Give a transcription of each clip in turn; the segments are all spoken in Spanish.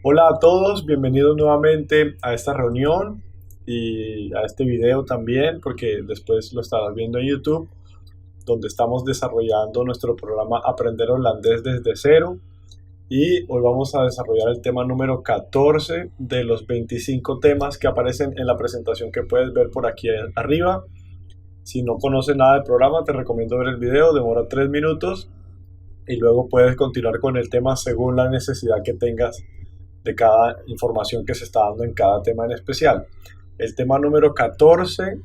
Hola a todos, bienvenidos nuevamente a esta reunión y a este video también, porque después lo estarás viendo en YouTube, donde estamos desarrollando nuestro programa Aprender Holandés desde cero. Y hoy vamos a desarrollar el tema número 14 de los 25 temas que aparecen en la presentación que puedes ver por aquí arriba. Si no conoces nada del programa, te recomiendo ver el video, demora 3 minutos y luego puedes continuar con el tema según la necesidad que tengas de cada información que se está dando en cada tema en especial. El tema número 14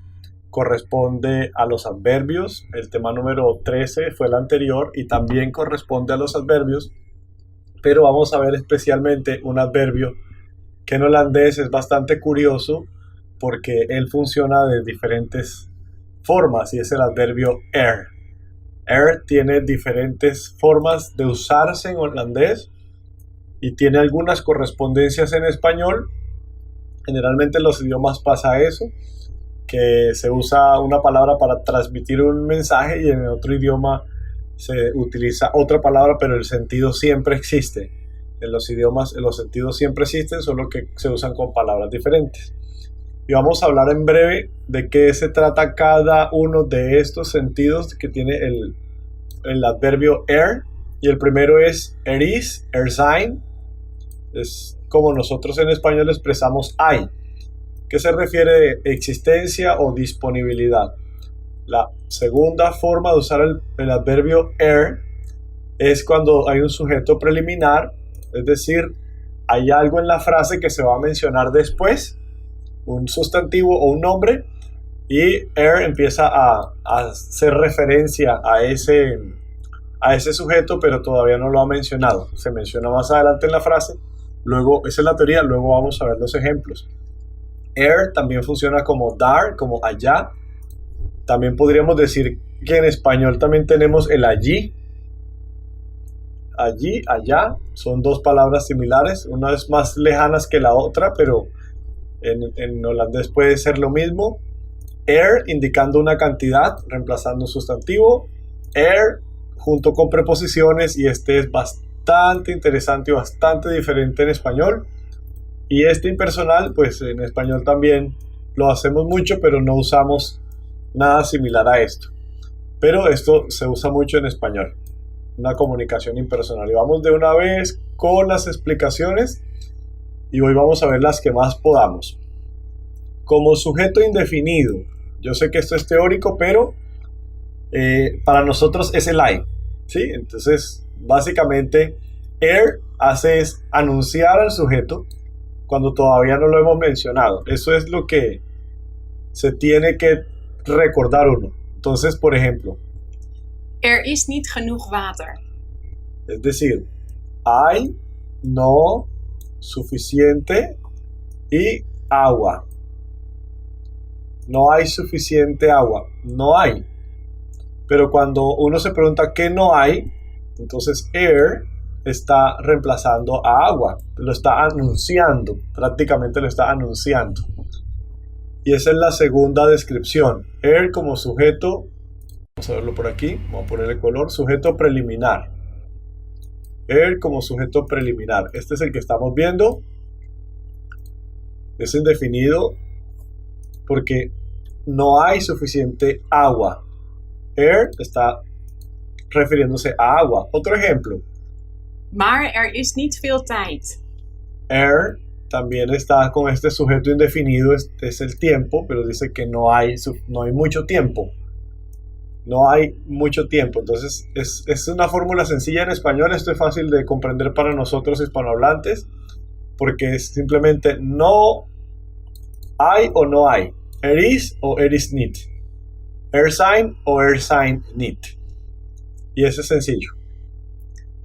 corresponde a los adverbios, el tema número 13 fue el anterior y también corresponde a los adverbios, pero vamos a ver especialmente un adverbio que en holandés es bastante curioso porque él funciona de diferentes formas y es el adverbio er. Er tiene diferentes formas de usarse en holandés y tiene algunas correspondencias en español. Generalmente en los idiomas pasa eso, que se usa una palabra para transmitir un mensaje y en otro idioma se utiliza otra palabra, pero el sentido siempre existe. En los idiomas los sentidos siempre existen, solo que se usan con palabras diferentes. Y vamos a hablar en breve de qué se trata cada uno de estos sentidos que tiene el adverbio er. Y el primero es er is, er zijn. Es como nosotros en español expresamos hay, que se refiere de existencia o disponibilidad. La segunda forma de usar el adverbio er es cuando hay un sujeto preliminar, es decir, hay algo en la frase que se va a mencionar después, un sustantivo o un nombre, y er empieza a hacer referencia a ese sujeto, pero todavía no lo ha mencionado. Se menciona más adelante en la frase. Luego, esa es la teoría, luego vamos a ver los ejemplos. Er también funciona como dar, como allá. También podríamos decir que en español también tenemos el allí. Allí, allá, son dos palabras similares, una es más lejanas que la otra, pero en holandés puede ser lo mismo. Er indicando una cantidad, reemplazando un sustantivo. Er junto con preposiciones, y este es bastante interesante y bastante diferente en español. Y este impersonal, pues en español también lo hacemos mucho, pero no usamos nada similar a esto. Pero esto se usa mucho en español, una comunicación impersonal. Y vamos de una vez con las explicaciones y hoy vamos a ver las que más podamos. Como sujeto indefinido, yo sé que esto es teórico, pero para nosotros es el I, ¿sí? Entonces, básicamente, er hace es anunciar al sujeto cuando todavía no lo hemos mencionado. Eso es lo que se tiene que recordar uno. Entonces, por ejemplo, Er is niet genoeg water. es decir, hay no suficiente y agua. No hay suficiente agua. No hay. Pero cuando uno se pregunta qué no hay, entonces er está reemplazando a agua. Lo está anunciando. Prácticamente lo está anunciando. Y esa es la segunda descripción. Er como sujeto, vamos a verlo por aquí, vamos a ponerle color, sujeto preliminar. Er como sujeto preliminar. Este es el que estamos viendo. Es indefinido porque no hay suficiente agua. Er está refiriéndose a agua. Otro ejemplo. Maar er is niet veel tijd. Er también está con este sujeto indefinido, es el tiempo, pero dice que no hay mucho tiempo. No hay mucho tiempo. Entonces es una fórmula sencilla en español. Esto es fácil de comprender para nosotros hispanohablantes, porque es simplemente no hay o no hay. Er is o er is niet. Er zijn o er zijn niet. Y eso es sencillo.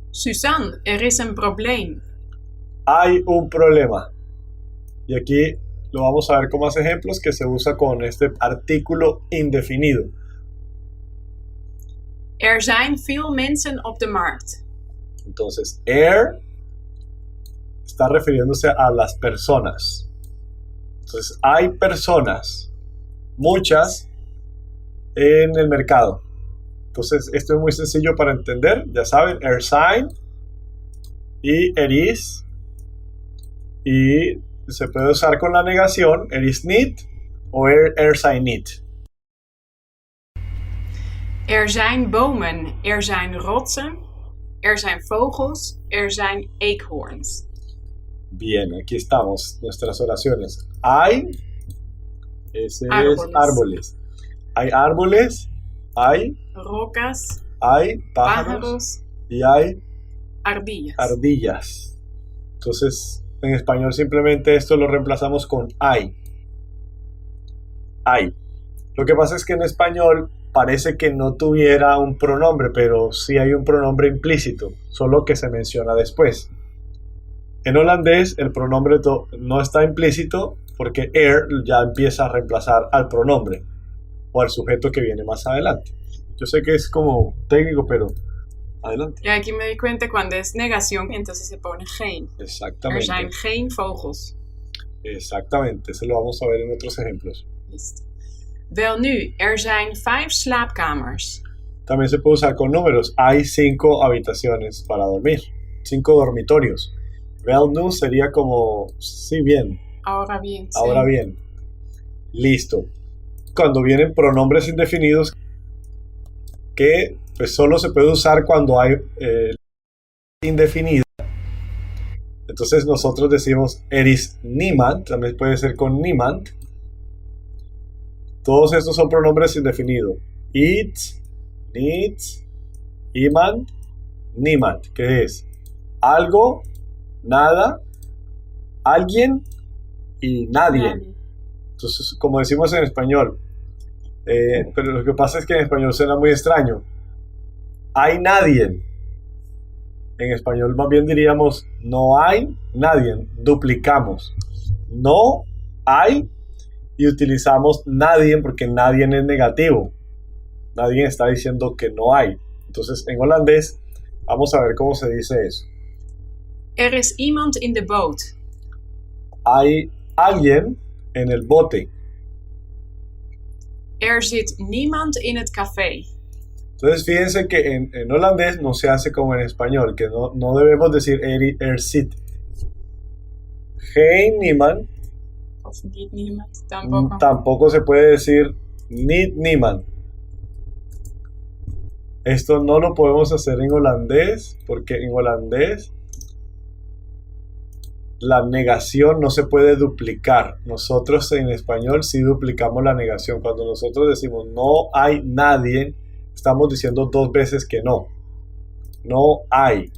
Suzanne, er is een probleem. Hay un problema. Y aquí lo vamos a ver con más ejemplos que se usa con este artículo indefinido. Er zijn veel mensen op de markt. Entonces, er está refiriéndose a las personas. Entonces, hay personas, muchas, en el mercado. Entonces, esto es muy sencillo para entender. Ya saben, er zijn y er is y se puede usar con la negación, is niet o zijn niet. Zijn bomen, zijn rotsen, zijn vogels, zijn eekhoorns. Bien, aquí estamos, nuestras oraciones. Hay, ese Árboles. es árboles. Hay árboles, hay Rocas, pájaros pájaros, y hay ardillas. ardillas. Entonces, en español simplemente esto lo reemplazamos con hay. Hay. Lo que pasa es que en español parece que no tuviera un pronombre, pero sí hay un pronombre implícito, solo que se menciona después. En holandés el pronombre no está implícito porque ya empieza a reemplazar al pronombre o al sujeto que viene más adelante. Yo sé que es como técnico, pero adelante. Y aquí me di cuenta cuando es negación, entonces se pone geen. Exactamente. Zijn geen vogels. Exactamente, eso lo vamos a ver en otros ejemplos. Listo. Wel nu, zijn 5 slaapkamers. También se puede usar con números. Hay 5 habitaciones para dormir, 5 dormitorios. Wel nu sería como, sí, bien. Ahora bien. Sí. Ahora bien. Listo. Cuando vienen pronombres indefinidos, que pues solo se puede usar cuando hay indefinida. Entonces nosotros decimos is niemand, también puede ser con niemand. Todos estos son pronombres indefinidos. It, niet, iemand, niemand. ¿Qué es? Algo, nada, alguien y nadie. Entonces, como decimos en español, pero lo que pasa es que en español suena muy extraño. Hay nadie. En español más bien diríamos no hay nadie. Duplicamos. No hay y utilizamos nadie porque nadie es negativo. Nadie está diciendo que no hay. Entonces, en holandés, vamos a ver cómo se dice eso. Is iemand in de boot. Hay alguien en el bote. Zit niemand in het café. Entonces, fíjense que en holandés no se hace como en español, que no debemos decir zit. Geen niemand. Of niet niemand, tampoco. Tampoco se puede decir niet niemand. Esto no lo podemos hacer en holandés, porque en holandés la negación no se puede duplicar. Nosotros en español sí duplicamos la negación. Cuando nosotros decimos no hay nadie, estamos diciendo 2 veces que no. No hay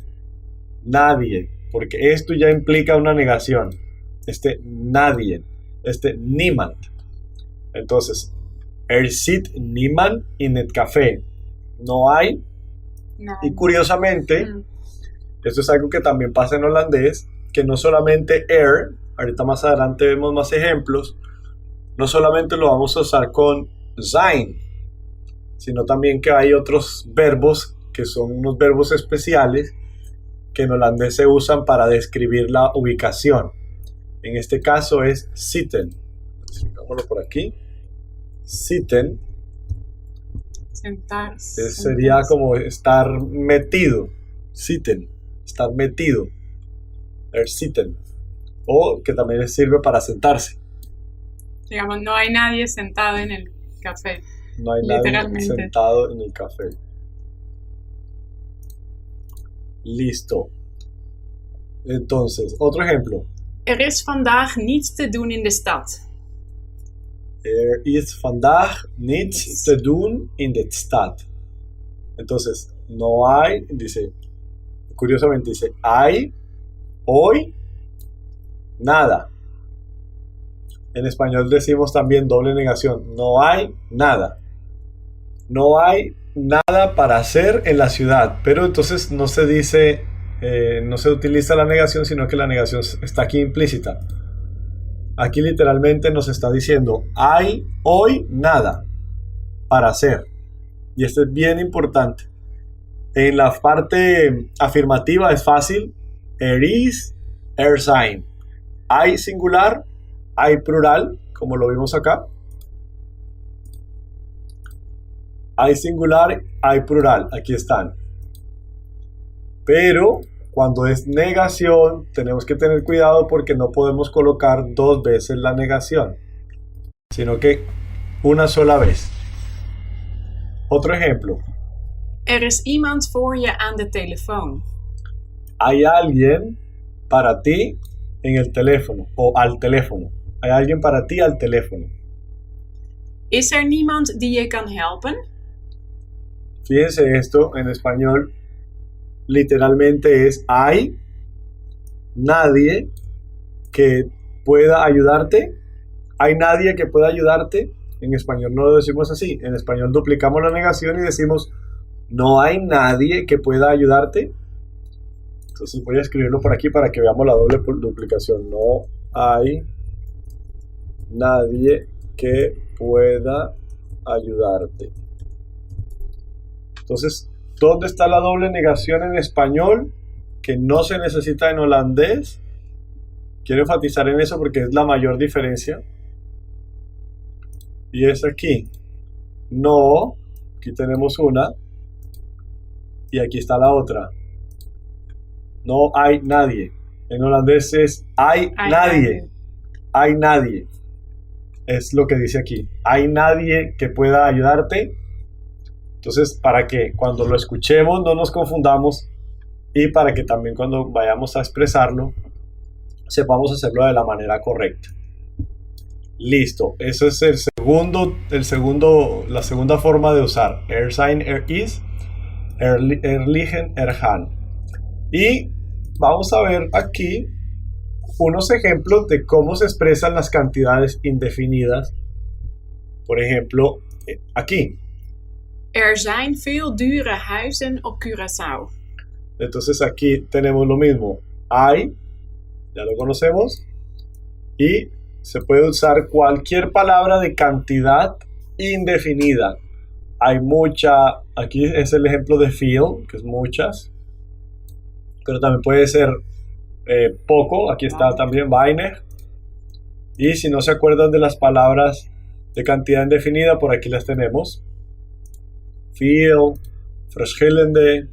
nadie, porque esto ya implica una negación. Nadie, niemand. Entonces, zit niemand in het café. No hay. No. Y curiosamente, esto es algo que también pasa en holandés, que no solamente ahorita más adelante vemos más ejemplos, no solamente lo vamos a usar con zijn, sino también que hay otros verbos que son unos verbos especiales que en holandés se usan para describir la ubicación. En este caso es zitten. Pongámoslo por aquí. Zitten. Sentarse. Sería como estar metido. Zitten. Estar metido. Zitten. O que también sirve para sentarse. Digamos, no hay nadie sentado en el café. No hay nadie sentado en el café. Listo. Entonces, otro ejemplo. Is vandaag niets te doen in de stad. Is vandaag niets te doen in de stad. Entonces, no hay, dice, curiosamente dice, hay hoy nada. En español decimos también doble negación, no hay nada. No hay nada para hacer en la ciudad, pero entonces no se dice, no se utiliza la negación, sino que la negación está aquí implícita. Aquí literalmente nos está diciendo, hay hoy nada para hacer. Y esto es bien importante. En la parte afirmativa es fácil, is, zijn. Hay singular, hay plural, como lo vimos acá. Hay singular, hay plural, aquí están. Pero cuando es negación, tenemos que tener cuidado porque no podemos colocar 2 veces la negación, sino que una sola vez. Otro ejemplo. Er is iemand voor je aan de telefoon. Hay alguien para ti en el teléfono o al teléfono. Hay alguien para ti al teléfono. Is er niemand die je kan helpen? Fíjense esto, en español literalmente es hay nadie que pueda ayudarte. Hay nadie que pueda ayudarte. En español no lo decimos así. En español duplicamos la negación y decimos no hay nadie que pueda ayudarte. Entonces voy a escribirlo por aquí para que veamos la doble duplicación. No hay nadie que pueda ayudarte. Entonces, ¿dónde está la doble negación en español? Que no se necesita en holandés. Quiero enfatizar en eso porque es la mayor diferencia. Y es aquí. No, aquí tenemos una. Y aquí está la otra. No hay nadie. En holandés es hay nadie. Hay nadie. Es lo que dice aquí. Hay nadie que pueda ayudarte. Entonces, para que cuando lo escuchemos no nos confundamos y para que también cuando vayamos a expresarlo sepamos hacerlo de la manera correcta. Listo. Eso es la segunda forma de usar sein, is, liegen, han. Y vamos a ver aquí unos ejemplos de cómo se expresan las cantidades indefinidas. Por ejemplo, aquí. Er zijn veel dure huizen op Curaçao. Entonces aquí tenemos lo mismo. Hay, ya lo conocemos, y se puede usar cualquier palabra de cantidad indefinida. Hay mucha, aquí es el ejemplo de viel, que es muchas, pero también puede ser poco, aquí está también weinig. Y si no se acuerdan de las palabras de cantidad indefinida, por aquí las tenemos. Veel, verschillende,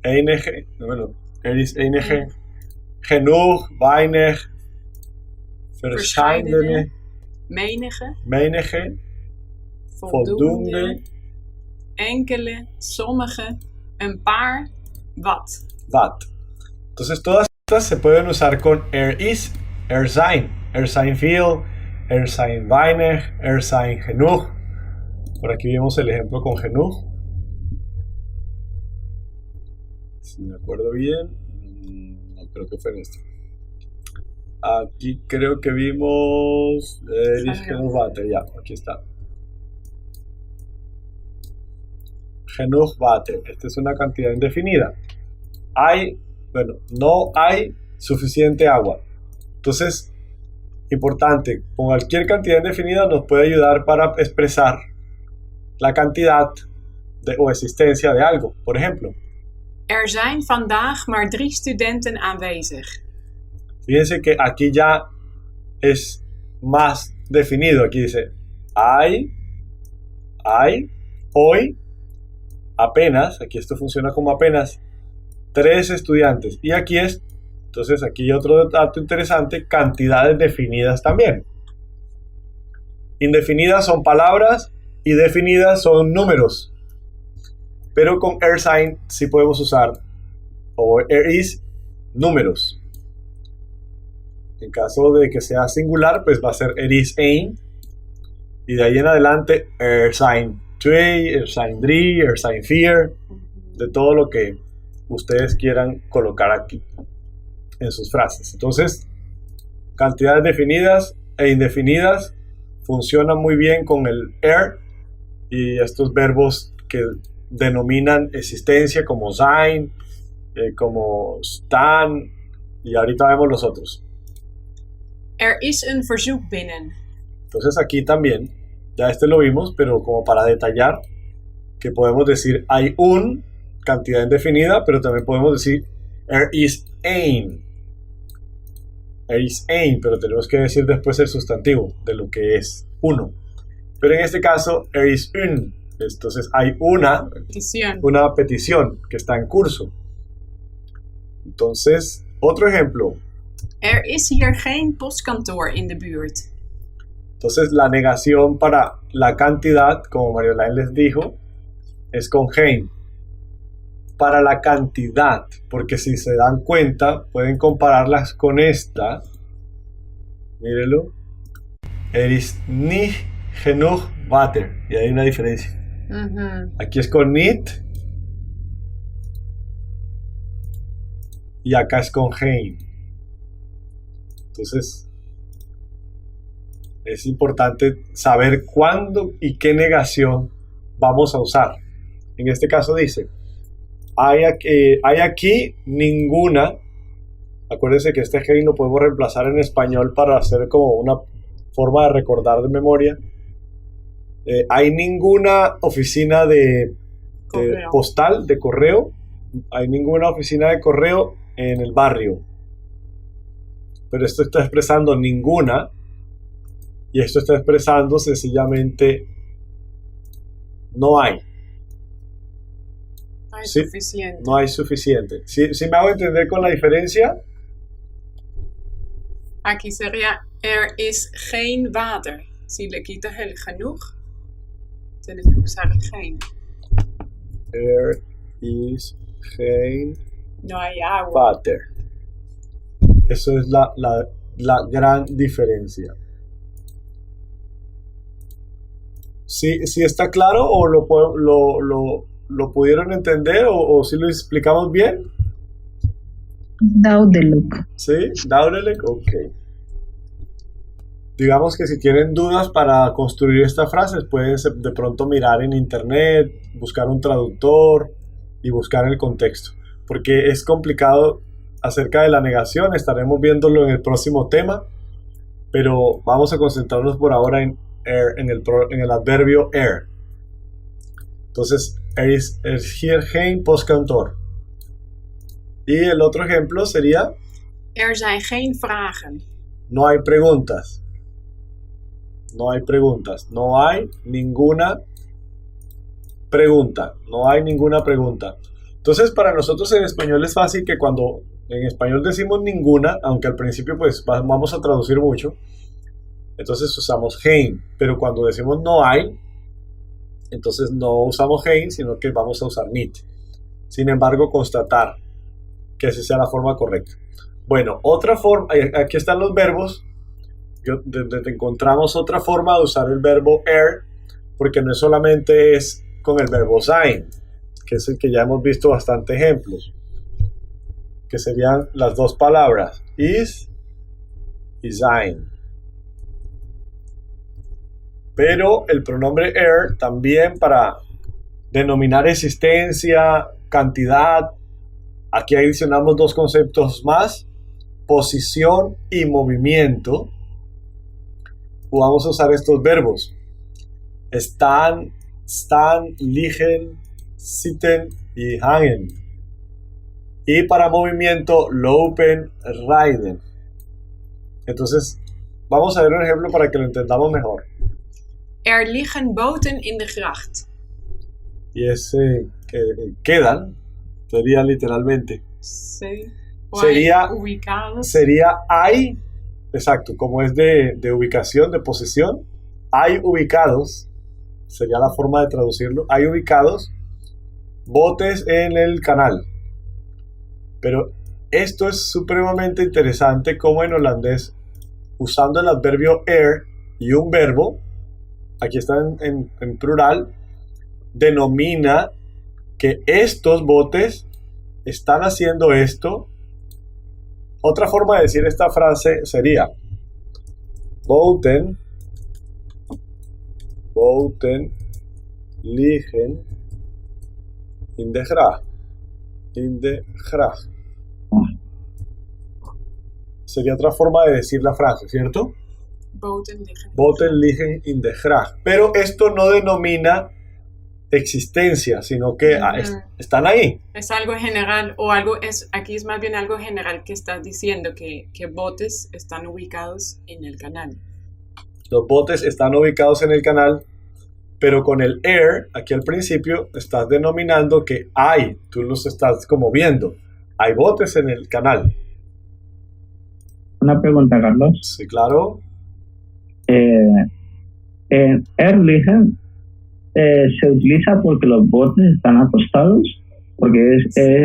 enige, bueno, is enige, genoeg, weinig, verschillende, menige, voldoende, enkele, sommige, een paar, wat. Entonces todas estas se pueden usar con is, zijn veel, zijn weinig, zijn genoeg. Por aquí vemos el ejemplo con genoeg. Si me acuerdo bien, no creo que fue en este. Aquí creo que vimos genoeg water, ya, aquí está. Genoeg water, esta es una cantidad indefinida. No hay suficiente agua. Entonces, importante, con cualquier cantidad indefinida nos puede ayudar para expresar la cantidad o existencia de algo. Por ejemplo, er zijn vandaag maar 3 studenten aanwezig. Fíjense que aquí ya es más definido. Aquí dice hay, hoy, apenas, aquí esto funciona como apenas, 3 estudiantes. Y aquí entonces aquí otro dato interesante, cantidades definidas también. Indefinidas son palabras y definidas son números. Pero con sein sí podemos usar, o is, números. En caso de que sea singular, pues va a ser is ein. Y de ahí en adelante, zijn 2, zijn 3, zijn 4. De todo lo que ustedes quieran colocar aquí en sus frases. Entonces, cantidades definidas e indefinidas funcionan muy bien con el y estos verbos que denominan existencia como sein, como staan, y ahorita vemos los otros. Er is een verzoek binnen. Entonces aquí también, ya lo vimos, pero como para detallar, que podemos decir hay cantidad indefinida, pero también podemos decir is een. Is een, pero tenemos que decir después el sustantivo de lo que es uno. Pero en este caso, is un. Entonces hay una petición que está en curso. Entonces, otro ejemplo. Is hier geen postkantoor in de buurt? Entonces, la negación para la cantidad, como Mariolaine les dijo, es con geen. Para la cantidad, porque si se dan cuenta, pueden compararlas con esta. Mírenlo. Is niet genoeg water. Y hay una diferencia. Aquí es con niet. Y acá es con geen. Entonces, es importante saber cuándo y qué negación vamos a usar. En este caso dice, hay aquí ninguna. Acuérdense que este geen lo podemos reemplazar en español para hacer como una forma de recordar de memoria. Hay ninguna oficina de postal, de correo. Hay ninguna oficina de correo en el barrio. Pero esto está expresando ninguna. Y esto está expresando sencillamente no hay. No hay Sí, suficiente. no hay suficiente. ¿Sí me hago entender con la diferencia? Aquí sería is geen water. Si le quitas el genoeg, tienes que usar geen. Is geen No hay agua. water. Eso es la gran diferencia. ¿Sí está claro o lo pudieron entender o si lo explicamos bien? Duidelijk. ¿Sí? Duidelijk, ok. Digamos que si tienen dudas para construir estas frases, pueden de pronto mirar en internet, buscar un traductor y buscar el contexto. Porque es complicado acerca de la negación, estaremos viéndolo en el próximo tema, pero vamos a concentrarnos por ahora en el adverbio Entonces, is hier geen postkantoor. Y el otro ejemplo sería, Zijn geen vragen. no hay preguntas. No hay preguntas. No hay ninguna pregunta. No hay ninguna pregunta. Entonces, para nosotros en español es fácil que cuando en español decimos ninguna, aunque al principio pues vamos a traducir mucho, entonces usamos geen. Pero cuando decimos no hay, entonces no usamos geen, sino que vamos a usar niet. Sin embargo, constatar que esa sea la forma correcta. Bueno, otra forma, aquí están los verbos. Donde encontramos otra forma de usar el verbo porque no solamente es con el verbo sein, que es el que ya hemos visto bastante ejemplos, que serían las dos palabras is y sein. Pero el pronombre también para denominar existencia, cantidad. Aquí adicionamos dos conceptos más, posición y movimiento. Vamos a usar estos verbos. Staan, liegen, zitten y hangen. Y para movimiento, lopen, rijden. Entonces, vamos a ver un ejemplo para que lo entendamos mejor. Liggen boten in de gracht. Y ese quedan, sería literalmente. Sí. Sería ubicados. Hay, exacto, como es de ubicación, de posesión, hay ubicados, sería la forma de traducirlo, hay ubicados botes en el canal. Pero esto es supremamente interesante como en holandés, usando el adverbio y un verbo, aquí está en plural, denomina que estos botes están haciendo esto. Otra forma de decir esta frase sería boten liggen in de gracht. Sería otra forma de decir la frase, ¿cierto? Boten liggen in de gracht. Pero esto no denomina existencia, sino que están ahí. Es algo general, aquí es más bien algo general que estás diciendo, que botes están ubicados en el canal. Los botes están ubicados en el canal, pero con el aquí al principio estás denominando que hay, tú los estás como viendo. Hay botes en el canal. Una pregunta, Carlos. Sí, claro. En Erlichen se utiliza porque los botes están acostados, porque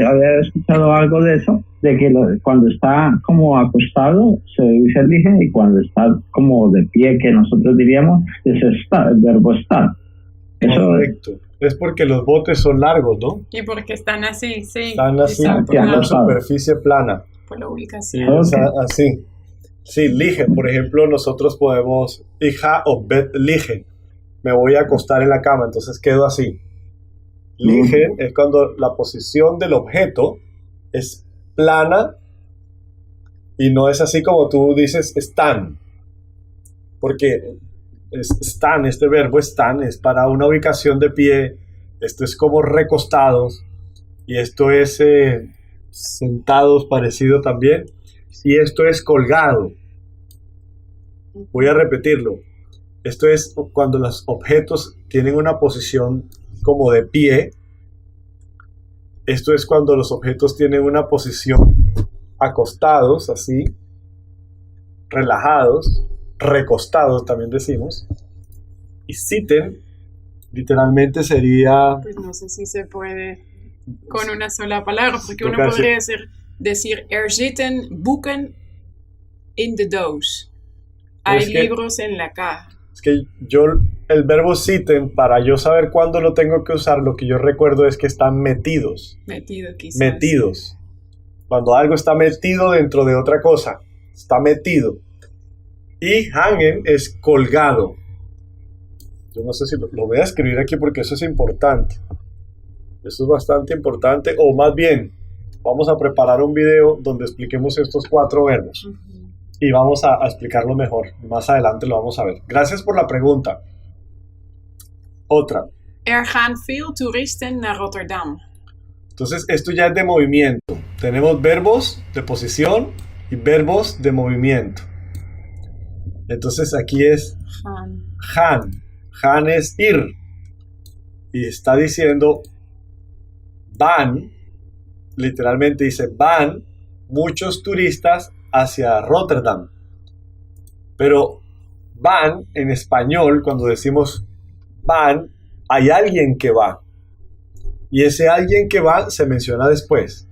había escuchado algo de eso, de que cuando está como acostado se dice Erlichen, y cuando está como de pie, que nosotros diríamos, es el verbo estar. Eso correcto. Es porque los botes son largos, ¿no? Y porque están así, sí. Están así, Exacto, en una claro. superficie plana. por la Y ubicación. es así. Sí, liegen, por ejemplo, nosotros podemos, hija o bed liegen. Me voy a acostar en la cama, entonces quedo así. Liegen es cuando la posición del objeto es plana y no es así como tú dices están. Porque están, este verbo están es para una ubicación de pie, esto es como recostados y esto es sentados parecido también y esto es colgado. Voy a repetirlo. Esto es cuando los objetos tienen una posición como de pie. Esto es cuando los objetos tienen una posición acostados, así, relajados, recostados también decimos. Y sitzen, literalmente sería... Pues no sé si se puede con una sola palabra, porque uno Toca podría decir zitten boeken in de doos. Hay es que- libros en la caja. Es que yo, el verbo sitzen, para yo saber cuándo lo tengo que usar, lo que yo recuerdo es que están metidos. Metido quizás. Metidos. Cuando algo está metido dentro de otra cosa, está metido. Y hängen es colgado. Yo no sé si lo voy a escribir aquí porque eso es importante. Eso es bastante importante. O más bien, vamos a preparar un video donde expliquemos estos 4 verbos. Ujú. Y vamos a explicarlo mejor. Más adelante lo vamos a ver. Gracias por la pregunta. Otra. Gaan veel toeristen naar Rotterdam. Entonces, esto ya es de movimiento. Tenemos verbos de posición y verbos de movimiento. Entonces, aquí es Gaan. Han. Han es ir. Y está diciendo van, literalmente dice van muchos turistas hacia Rotterdam. Pero van en español, cuando decimos van, hay alguien que va. Y ese alguien que va se menciona después.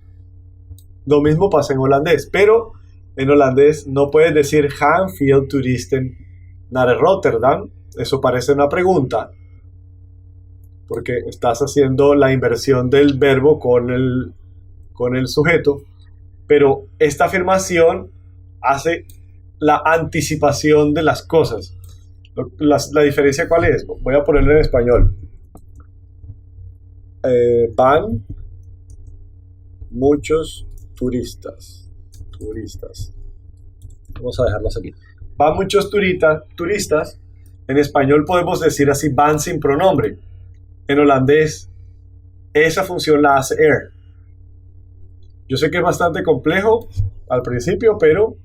Lo mismo pasa en holandés, pero en holandés no puedes decir gaan veel toeristen naar Rotterdam. Eso parece una pregunta, porque estás haciendo la inversión del verbo con el sujeto, pero esta afirmación hace la anticipación de las cosas. La diferencia, ¿cuál es? Voy a ponerlo en español. Van muchos turistas. Vamos a dejarlos aquí. Van muchos turistas. En español podemos decir así, van sin pronombre. En holandés, esa función la hace er. Yo sé que es bastante complejo al principio, pero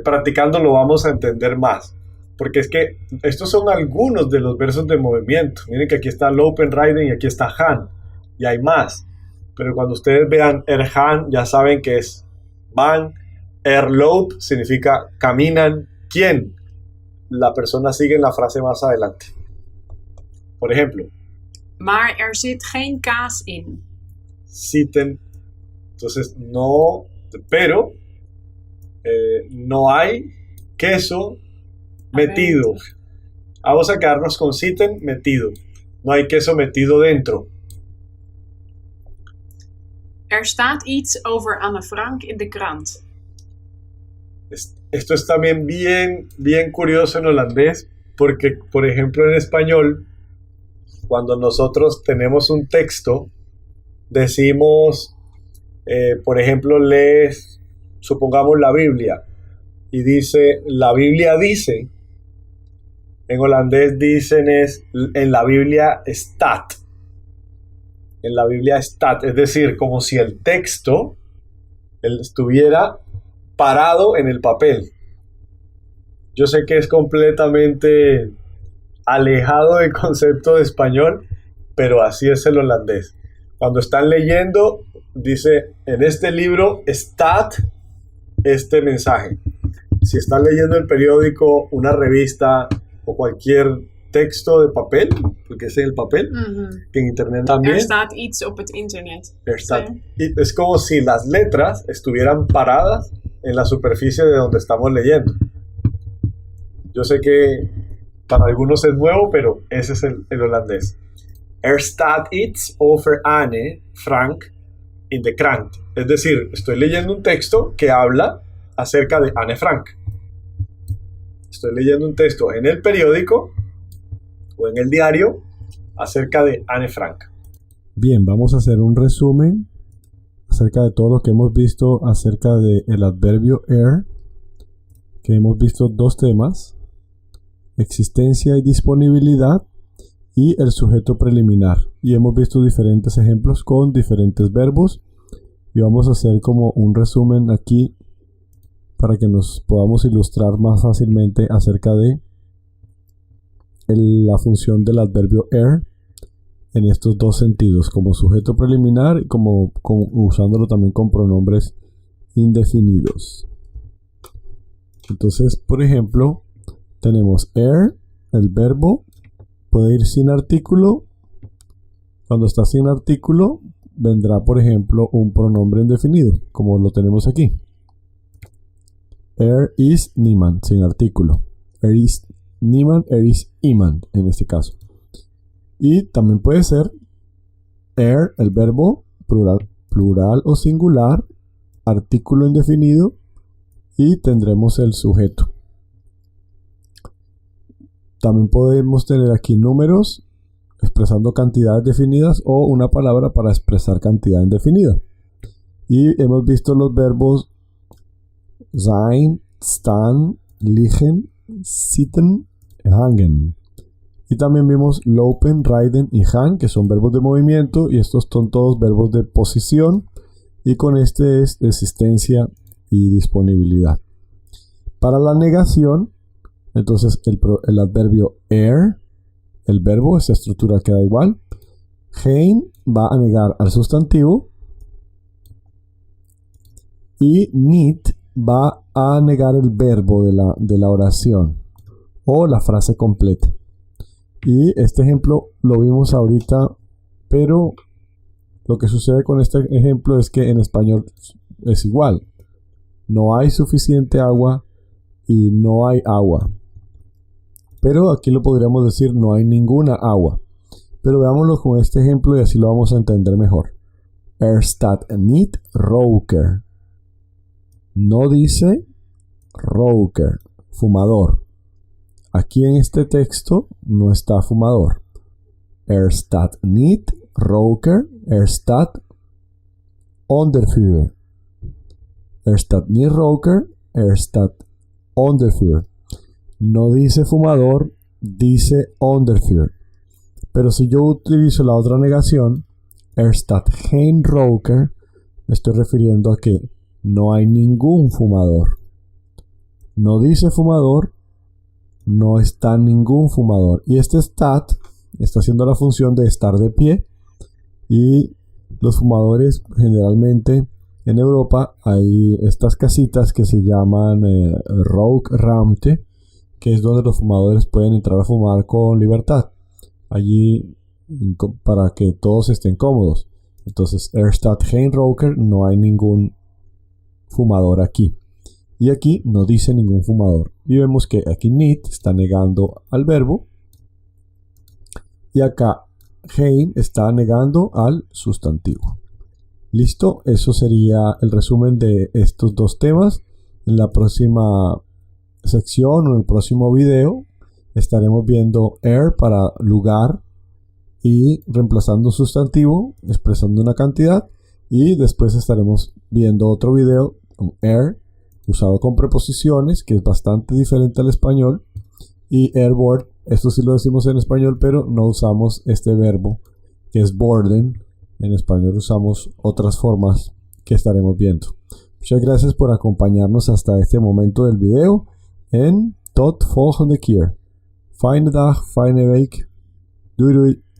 practicando lo vamos a entender más. Porque es que estos son algunos de los versos de movimiento. Miren que aquí está lopen, riding y aquí está han. Y hay más. Pero cuando ustedes vean han, ya saben que es van. Loop significa caminan. ¿Quién? La persona sigue en la frase más adelante. Por ejemplo, Maar zit geen kaas in. zitten. Entonces, no, pero no hay queso metido. Vamos a quedarnos con zitten metido. No hay queso metido dentro. Staat iets over Anne Frank in de krant. Esto es también bien curioso en holandés, porque, por ejemplo, en español, cuando nosotros tenemos un texto, decimos, por ejemplo, lees, supongamos la Biblia, y dice, la Biblia dice, en holandés dicen en la Biblia staat. En la Biblia staat, es decir, como si el texto estuviera parado en el papel. Yo sé que es completamente alejado del concepto de español, pero así es el holandés. Cuando están leyendo, dice, en este libro está este mensaje. Si estás leyendo el periódico, una revista o cualquier texto de papel, porque es en el papel, que en internet también. Staat iets op het internet. Y es como si las letras estuvieran paradas en la superficie de donde estamos leyendo. Yo sé que para algunos es nuevo, pero ese es el holandés. Staat iets over Anne Frank in de krant. Es decir, estoy leyendo un texto que habla acerca de Anne Frank. Estoy leyendo un texto en el periódico o en el diario acerca de Anne Frank. Bien, vamos a hacer un resumen acerca de todo lo que hemos visto acerca del adverbio er, que hemos visto dos temas: existencia y disponibilidad, y el sujeto preliminar. Y hemos visto diferentes ejemplos con diferentes verbos, y vamos a hacer como un resumen aquí para que nos podamos ilustrar más fácilmente acerca de la función del adverbio er en estos dos sentidos, como sujeto preliminar y como usándolo también con pronombres indefinidos. Entonces, por ejemplo, tenemos er, el verbo puede ir sin artículo. Cuando está sin artículo vendrá, por ejemplo, un pronombre indefinido, como lo tenemos aquí. Er is niemand, sin artículo. Er is niemand, er is iemand, en este caso. Y también puede ser er, el verbo, plural o singular, artículo indefinido, y tendremos el sujeto. También podemos tener aquí números expresando cantidades definidas o una palabra para expresar cantidad indefinida. Y hemos visto los verbos sein, staan, liegen, zitten, hangen. Y también vimos lopen, rijden y gaan, que son verbos de movimiento, y estos son todos verbos de posición, y con este es existencia y disponibilidad. Para la negación, entonces el adverbio er, el verbo, esta estructura queda igual. Geen va a negar al sustantivo, y niet va a negar el verbo de la oración o la frase completa. Y este ejemplo lo vimos ahorita, pero lo que sucede con este ejemplo es que en español es igual. No hay suficiente agua y no hay agua. Pero aquí lo podríamos decir no hay ninguna agua. Pero veámoslo con este ejemplo y así lo vamos a entender mejor. Staat niet roker. No dice roker, fumador. Aquí en este texto no está fumador. Staat niet roker, staat onder vuur. Staat niet roker, staat onder vuur. No dice fumador, dice onder vuur. Pero si yo utilizo la otra negación, staat geen roker, me estoy refiriendo a que no hay ningún fumador. No dice fumador, no está ningún fumador. Y este stat está haciendo la función de estar de pie. Y los fumadores, generalmente en Europa, hay estas casitas que se llaman rookruimte, que es donde los fumadores pueden entrar a fumar con libertad. Allí para que todos estén cómodos. Entonces, staat geen roker, no hay ningún fumador aquí. Y aquí no dice ningún fumador. Y vemos que aquí niet está negando al verbo. Y acá geen está negando al sustantivo. Listo, eso sería el resumen de estos dos temas. En la próxima sección o en el próximo video estaremos viendo er para lugar y reemplazando un sustantivo, expresando una cantidad. Y después estaremos viendo otro video con er usado con preposiciones, que es bastante diferente al español, y airboard, esto sí lo decimos en español, pero no usamos este verbo que es borden. En español usamos otras formas que estaremos viendo. Muchas gracias por acompañarnos hasta este momento del video. En tot volgende keer. Fijne dag, fijne week. Doei doei.